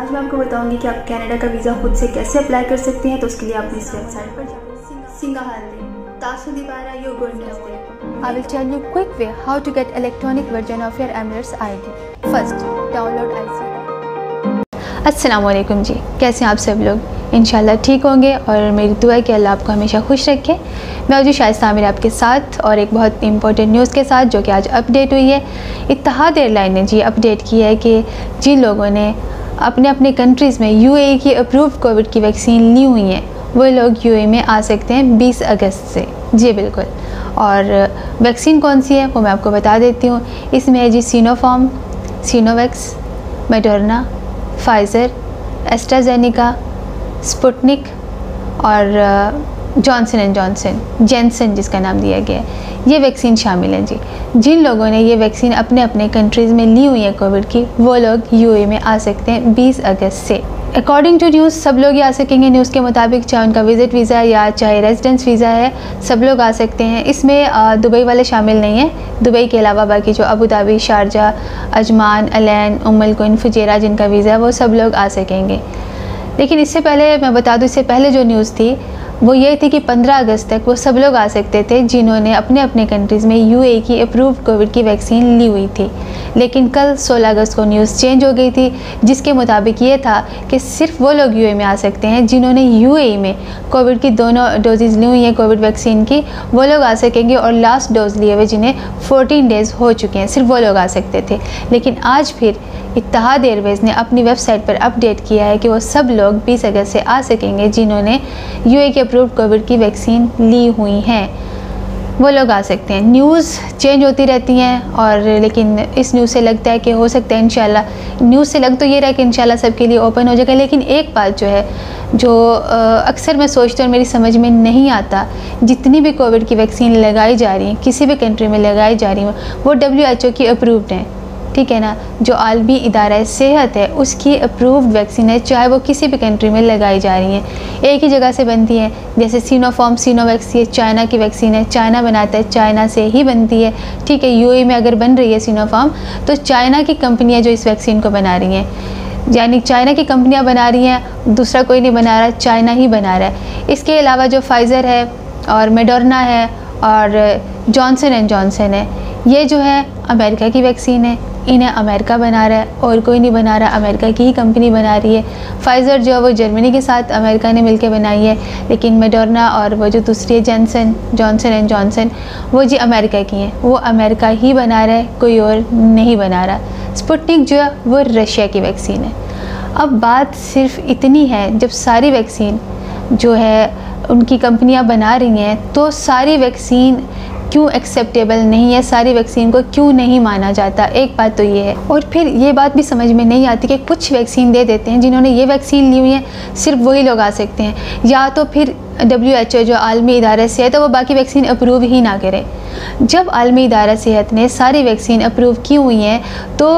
आज मैं आपको बताऊंगी कि आप कनाडा का वीज़ा खुद से कैसे अप्लाई कर सकते हैं। तो उसके लिए आप इस वेबसाइट पर I will tell you quick way how to get electronic version of your Emirates ID. First, download IC. अस्सलाम वालेकुम जी, कैसे हैं आप सब लोग? इंशाल्लाह ठीक होंगे और मेरी दुआ है कि अल्लाह आपको हमेशा खुश रखे। मैं अजू शाइस्ता आमिर आपके साथ और एक बहुत इंपॉर्टेंट न्यूज़ के साथ जो कि आज अपडेट हुई है। इत्तेहाद एयरलाइन ने जी अपडेट की है कि जिन लोगों ने अपने अपने कंट्रीज़ में UAE की अप्रूव्ड कोविड की वैक्सीन ली हुई हैं वो लोग UAE में आ सकते हैं 20 अगस्त से। जी बिल्कुल। और वैक्सीन कौन सी है वो मैं आपको बता देती हूँ। इसमें है जी Sinopharm, Sinovac, Moderna, Pfizer, AstraZeneca, Sputnik और जॉनसन एंड जॉनसन, जेंसन जिसका नाम दिया गया है, ये वैक्सीन शामिल हैं जी। जिन लोगों ने ये वैक्सीन अपने अपने कंट्रीज़ में ली हुई है कोविड की वो लोग UAE में आ सकते हैं 20 अगस्त से। अकॉर्डिंग टू न्यूज़ सब लोग ही आ सकेंगे। न्यूज़ के मुताबिक चाहे उनका विज़िट वीज़ा या चाहे रेजिडेंस वीज़ा है सब लोग आ सकते हैं। इसमें दुबई वाले शामिल नहीं हैं। दुबई के अलावा बाकी जो Abu Dhabi, Sharjah, Ajman, Al Ain, Umm al Quwain, Fujairah जिनका वीज़ा है वो सब लोग आ सकेंगे। लेकिन इससे पहले मैं बता दूँ, इससे पहले जो न्यूज़ थी वो ये थी कि 15 अगस्त तक वो सब लोग आ सकते थे जिन्होंने अपने अपने कंट्रीज़ में UAE की अप्रूव्ड कोविड की वैक्सीन ली हुई थी। लेकिन कल 16 अगस्त को न्यूज़ चेंज हो गई थी जिसके मुताबिक ये था कि सिर्फ वो लोग UAE में आ सकते हैं जिन्होंने UAE में कोविड की दोनों डोजेज़ ली हुई हैं कोविड वैक्सीन की, वो लोग आ सकेंगे। और लास्ट डोज लिए हुए जिन्हें 14 डेज़ हो चुके हैं सिर्फ वो लोग आ सकते थे। लेकिन आज फिर इत्तेहाद एयरवेज़ ने अपनी वेबसाइट पर अपडेट किया है कि वो सब लोग 20 अगस्त से आ सकेंगे जिन्होंने UAE की अप्रूव्ड कोविड की वैक्सीन ली हुई हैं, वो लोग आ सकते हैं। न्यूज़ चेंज होती रहती हैं और लेकिन इस न्यूज़ से लगता है कि हो सकता है इंशाल्लाह, न्यूज़ से लग तो ये रहा है कि इंशाल्लाह सबके लिए ओपन हो जाएगा। लेकिन एक बात जो है जो अक्सर मैं सोचती हूँ और मेरी समझ में नहीं आता, जितनी भी कोविड की वैक्सीन लगाई जा रही हैं किसी भी कंट्री में लगाई जा रही हैं वो WHO की अप्रूव्ड हैं, ठीक है ना। जो आलमी इदारा सेहत है उसकी अप्रूव्ड वैक्सीन है, चाहे वो किसी भी कंट्री में लगाई जा रही हैं, एक ही जगह से बनती हैं। जैसे सिनोफार्म, सिनोवैक्स ये चाइना की वैक्सीन है, चाइना बनाता है, चाइना से ही बनती है, ठीक है। UAE में अगर बन रही है सिनोफार्म तो चाइना की कंपनियां जो इस वैक्सीन को बना रही हैं, यानी चाइना की कंपनियां बना रही हैं, दूसरा कोई नहीं बना रहा, चाइना ही बना रहा है। इसके अलावा जो फाइज़र है और मॉडर्ना है और जॉनसन एंड जॉनसन है, ये जो है अमेरिका की वैक्सीन है, इन्हें अमेरिका बना रहा है और कोई नहीं बना रहा, अमेरिका की ही कंपनी बना रही है। फाइज़र जो है वो जर्मनी के साथ अमेरिका ने मिलकर बनाई है, लेकिन मॉडर्ना और वो जो दूसरी है जॉनसन एंड जॉनसन वो जी अमेरिका की हैं, वो अमेरिका ही बना रहा है, कोई और नहीं बना रहा। स्पुतनिक जो है वो रशिया की वैक्सीन है। अब बात सिर्फ इतनी है, जब सारी वैक्सीन जो है उनकी कंपनियां बना रही हैं तो सारी वैक्सीन क्यों एक्सेप्टेबल नहीं है, सारी वैक्सीन को क्यों नहीं माना जाता? एक बात तो ये है। और फिर ये बात भी समझ में नहीं आती कि कुछ वैक्सीन दे देते हैं जिन्होंने ये वैक्सीन ली हुई है सिर्फ वही लोग आ सकते हैं, या तो फिर WHO जो आलमी इदारा सेहत है वो बाकी वैक्सीन अप्रूव ही ना करे। जब आलमी इदारा सेहत ने सारी वैक्सीन अप्रूव की हुई हैं तो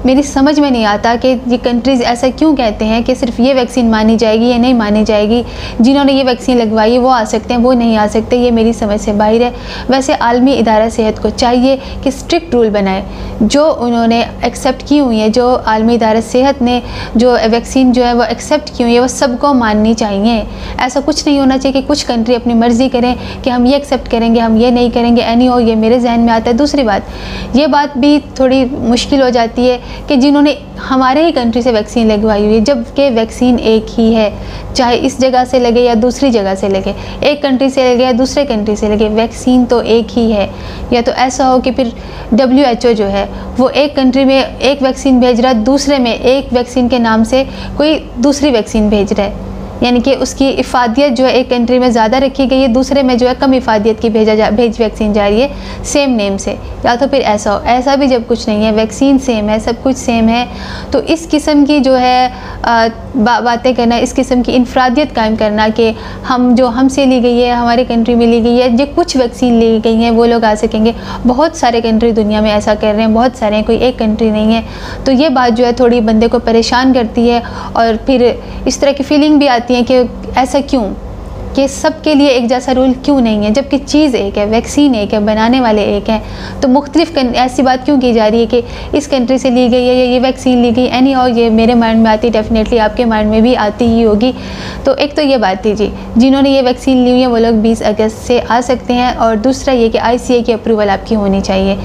मेरी समझ में नहीं आता कि ये कंट्रीज़ ऐसा क्यों कहते हैं कि सिर्फ ये वैक्सीन मानी जाएगी या नहीं मानी जाएगी, जिन्होंने ये वैक्सीन लगवाई है वो आ सकते हैं वो नहीं आ सकते। ये मेरी समझ से बाहर है। वैसे आलमी इदारा सेहत को चाहिए कि स्ट्रिक्ट रूल बनाए, जो उन्होंने एक्सेप्ट की हुई है, जो आलमी इदारा सेहत ने जो वैक्सीन जो है वो एक्सेप्ट की हुई है वो सबको माननी चाहिए। ऐसा कुछ नहीं होना चाहिए कि कुछ कंट्री अपनी मर्ज़ी करें कि हम ये एक्सेप्ट करेंगे हम ये नहीं करेंगे। एनी हो, ये मेरे जहन में आता है। दूसरी बात, ये बात भी थोड़ी मुश्किल हो जाती है कि जिन्होंने हमारे ही कंट्री से वैक्सीन लगवाई हुई है, जबकि वैक्सीन एक ही है, चाहे इस जगह से लगे या दूसरी जगह से लगे, एक कंट्री से लगे या दूसरे कंट्री से लगे, वैक्सीन तो एक ही है। या तो ऐसा हो कि फिर WHO जो है वो एक कंट्री में एक वैक्सीन भेज रहा है, दूसरे में एक वैक्सीन के नाम से कोई दूसरी वैक्सीन भेज रहा है, यानी कि उसकी इफ़ादियत जो है एक कंट्री में ज़्यादा रखी गई है, दूसरे में जो है कम इफ़ादियत की भेज वैक्सीन जा रही है सेम नेम से। या तो फिर ऐसा हो, ऐसा भी जब कुछ नहीं है, वैक्सीन सेम है, सब कुछ सेम है, तो इस किस्म की जो है बातें करना, इस किस्म की इनफरादियत कायम करना कि हम जो हमसे ली गई है, हमारे कंट्री में ली गई है, जो कुछ वैक्सीन ली गई हैं वो लोग आ सकेंगे। बहुत सारे कंट्री दुनिया में ऐसा कर रहे हैं, बहुत सारे हैं, कोई एक कंट्री नहीं है। तो ये बात जो है थोड़ी बंदे को परेशान करती है और फिर इस तरह की फीलिंग भी आती है कि ऐसा क्यों, कि सबके लिए एक जैसा रूल क्यों नहीं है, जबकि चीज़ एक है, वैक्सीन एक है, बनाने वाले एक हैं। तो मुख्तलिफ ऐसी बात क्यों की जा रही है कि इस कंट्री से ली गई है या ये वैक्सीन ली गई। एनी और ये मेरे माइंड में आती, डेफिनेटली आपके माइंड में भी आती ही होगी। तो एक तो ये बात थी जी, जिन्होंने ये वैक्सीन ली हुई है वो लोग 20 अगस्त से आ सकते हैं। और दूसरा ये कि ICA की अप्रूवल आपकी होनी चाहिए,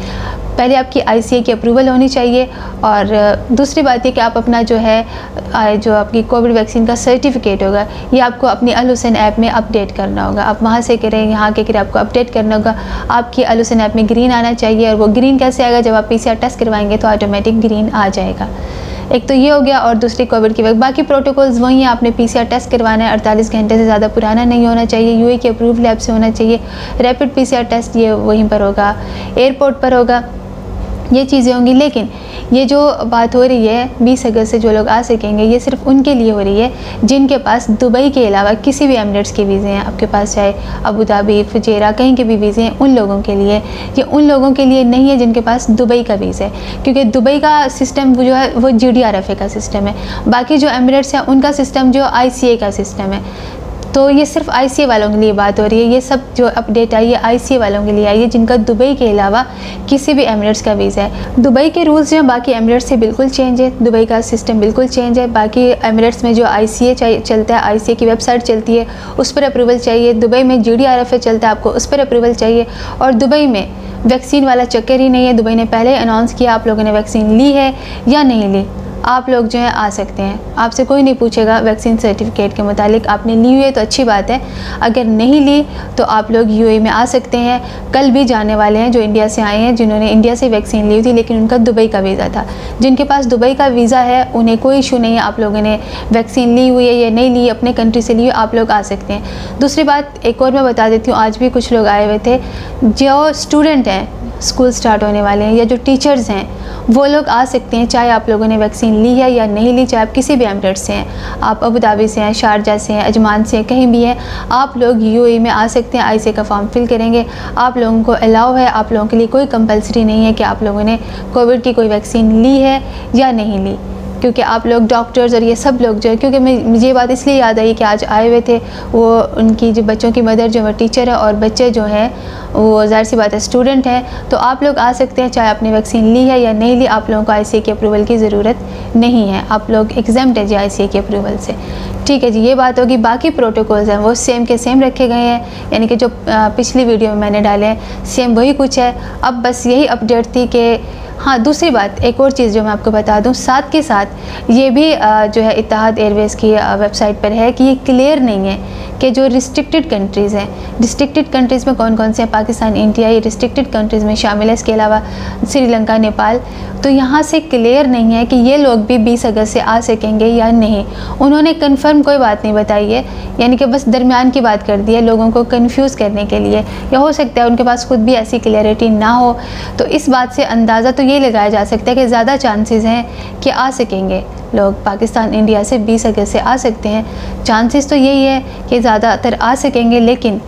पहले आपकी ICA की अप्रूवल होनी चाहिए। और दूसरी बात ये कि आप अपना जो है जो आपकी कोविड वैक्सीन का सर्टिफिकेट होगा ये आपको अपनी अल हुसैन ऐप में अपडेट करना होगा। आप वहाँ से करें, यहाँ के करें, आपको अपडेट करना होगा। आपकी अल हुसैन ऐप में ग्रीन आना चाहिए, और वो ग्रीन कैसे आएगा, जब आप PCR टेस्ट करवाएंगे तो ऑटोमेटिक ग्रीन आ जाएगा। एक तो ये हो गया। और दूसरी कोविड की वक्त बाकी प्रोटोकॉल्स वही हैं। आपने PCR टेस्ट करवाना है, 48 घंटे से ज़्यादा पुराना नहीं होना चाहिए, UAE के अप्रूव लैब से होना चाहिए। रैपिड PCR टेस्ट ये वहीं पर होगा, एयरपोर्ट पर होगा, ये चीज़ें होंगी। लेकिन ये जो बात हो रही है 20 अगस्त से जो लोग आ सकेंगे, ये सिर्फ उनके लिए हो रही है जिनके पास दुबई के अलावा किसी भी एमिरेट्स के वीज़े हैं। आपके पास चाहे अबू धाबी, फुजेरा, कहीं के भी वीज़े हैं, उन लोगों के लिए। ये उन लोगों के लिए नहीं है जिनके पास दुबई का वीज़ा है, क्योंकि दुबई का सिस्टम जो है वो GDRFA का सिस्टम है। बाकी जो एमिरेट्स हैं उनका सिस्टम जो ICA का सिस्टम है। तो ये सिर्फ ICA वालों के लिए बात हो रही है। ये सब जो अपडेट आई है ICA वालों के लिए आई है जिनका दुबई के अलावा किसी भी एमिरेट्स का वीज़ा है। दुबई के रूल्स जो हैं बाकी एमिरेट्स से बिल्कुल चेंज है, दुबई का सिस्टम बिल्कुल चेंज है। बाकी एमिरेट्स में जो ICA चलता है, ICA की वेबसाइट चलती है, उस पर अप्रूवल चाहिए। दुबई में GDRFA चलता है, आपको उस पर अप्रूवल चाहिए। और दुबई में वैक्सीन वाला चक्कर ही नहीं है। दुबई ने पहले अनाउंस किया आप लोगों ने वैक्सीन ली है या नहीं ली, आप लोग जो है आ सकते हैं। आपसे कोई नहीं पूछेगा वैक्सीन सर्टिफिकेट के मुतालिक। आपने ली हुई है तो अच्छी बात है, अगर नहीं ली तो आप लोग UAE में आ सकते हैं। कल भी जाने वाले हैं जो इंडिया से आए हैं, जिन्होंने इंडिया से वैक्सीन ली हुई थी लेकिन उनका दुबई का वीज़ा था। जिनके पास दुबई का वीज़ा है उन्हें कोई इशू नहीं है, आप लोगों ने वैक्सीन ली हुई है या नहीं ली, अपने कंट्री से ली हुई, आप लोग आ सकते हैं। दूसरी बात एक और मैं बता देती हूँ, आज भी कुछ लोग आए हुए थे जो स्टूडेंट हैं, स्कूल स्टार्ट होने वाले हैं, या जो टीचर्स हैं वो लोग आ सकते हैं, चाहे आप लोगों ने वैक्सीन ली है या नहीं ली। चाहे आप किसी भी एमिरेट से हैं, आप अबू धाबी से हैं, शारजा से हैं, अजमान से हैं, कहीं भी हैं, आप लोग UAE में आ सकते हैं। ICA का फॉर्म फिल करेंगे, आप लोगों को अलाउ है। आप लोगों के लिए कोई कंपलसरी नहीं है कि आप लोगों ने कोविड की कोई वैक्सीन ली है या नहीं ली, क्योंकि आप लोग डॉक्टर्स और ये सब लोग जो है, क्योंकि मुझे ये बात इसलिए याद आई कि आज आए हुए थे वो, उनकी जो बच्चों की मदर जो है टीचर है और बच्चे जो हैं वो ज़ाहिर सी बात है स्टूडेंट हैं। तो आप लोग आ सकते हैं, चाहे आपने वैक्सीन ली है या नहीं ली। आप लोगों को ICA की अप्रूवल की ज़रूरत नहीं है, आप लोग एग्जाम्प्ट है जी ICA की अप्रूवल से। ठीक है जी, ये बात होगी। बाकी प्रोटोकॉल्स हैं वो सेम के सेम रखे गए हैं, यानी कि जो पिछली वीडियो में मैंने डाले हैं सेम वही कुछ है। अब बस यही अपडेट थी कि हाँ, दूसरी बात एक और चीज़ जो मैं आपको बता दूं, साथ के साथ ये भी जो है इत्तेहाद एयरवेज़ की वेबसाइट पर है कि ये क्लियर नहीं है कि जो रिस्ट्रिक्टेड कंट्रीज़ हैं, रिस्ट्रिक्टेड कंट्रीज़ में कौन कौन से हैं, पाकिस्तान, इंडिया, ये रिस्ट्रिक्टेड कंट्रीज़ में शामिल है। इसके अलावा श्रीलंका, नेपाल, तो यहाँ से क्लियर नहीं है कि ये लोग भी 20 अगस्त से आ सकेंगे या नहीं। उन्होंने कंफर्म कोई बात नहीं बताई है, यानी कि बस दरमियान की बात कर दी है लोगों को कंफ्यूज करने के लिए, या हो सकता है उनके पास खुद भी ऐसी क्लियरिटी ना हो। तो इस बात से अंदाज़ा तो ये लगाया जा सकता है कि ज़्यादा चांसेस हैं कि आ सकेंगे लोग, पाकिस्तान इंडिया से 20 अगस्त से आ सकते हैं। चांसेस तो यही है कि ज़्यादातर आ सकेंगे, लेकिन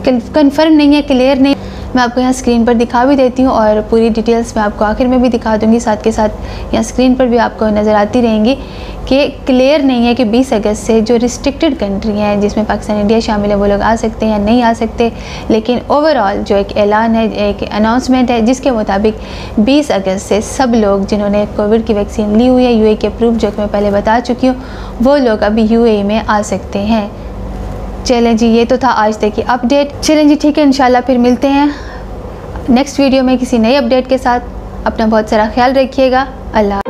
कंफर्म नहीं है, क्लियर नहीं। मैं आपको यहाँ स्क्रीन पर दिखा भी देती हूँ और पूरी डिटेल्स मैं आपको आखिर में भी दिखा दूँगी, साथ के साथ यहाँ स्क्रीन पर भी आपको नज़र आती रहेंगी कि क्लियर नहीं है कि 20 अगस्त से जो रिस्ट्रिक्टेड कंट्री हैं जिसमें पाकिस्तान, इंडिया शामिल है, वो लोग आ सकते हैं या नहीं आ सकते। लेकिन ओवरऑल जो एक ऐलान है, एक अनाउंसमेंट है जिसके मुताबिक 20 अगस्त से सब लोग जिन्होंने कोविड की वैक्सीन ली हुई है UAE के अप्रूव, जो कि मैं पहले बता चुकी हूँ, वो लोग अभी UAE में आ सकते हैं। चलें जी, ये तो था आज तक की अपडेट। चलें जी, ठीक है, इंशाल्लाह फिर मिलते हैं नेक्स्ट वीडियो में किसी नई अपडेट के साथ। अपना बहुत सारा ख्याल रखिएगा। अल्लाह।